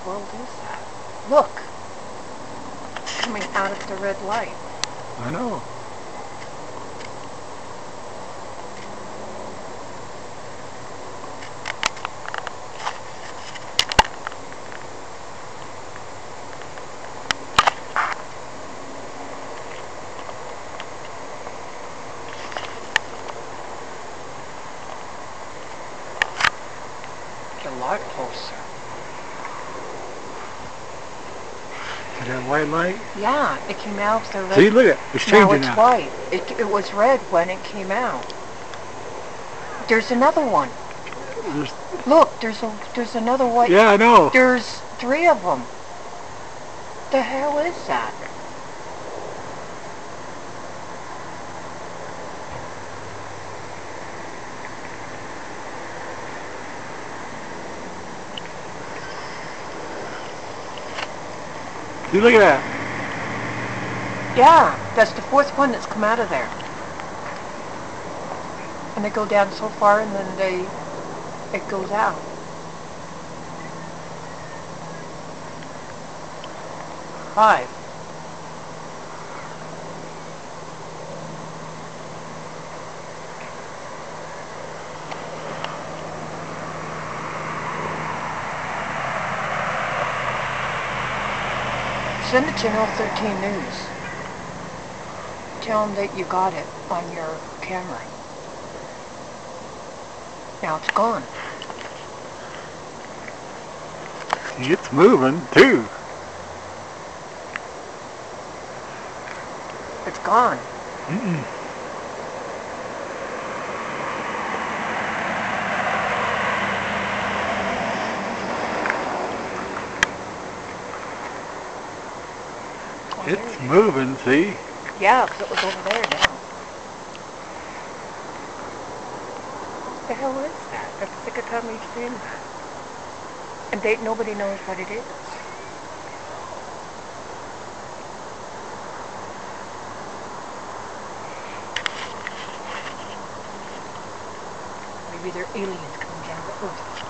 world is that? Look! Coming out of the red light. I know. A lot closer. Is that white light? Yeah, it came out of the red. See, look at it. It's Now changing it's now. white. It was red when it came out. There's another one. Look, there's another white. Yeah, I know. There's 3 of them. The hell is that? See, look at that. Yeah, that's the 4th one that's come out of there. And they go down so far and then it goes out. Five. Send it to Channel 13 News. Tell them that you got it on your camera. Now it's gone. It's moving, too. It's gone. Mm-mm. It's moving, see? Yeah, because it was over there now. What the hell is that? That's the second time we've seen that. And nobody knows what it is. Maybe they're aliens coming down to Earth.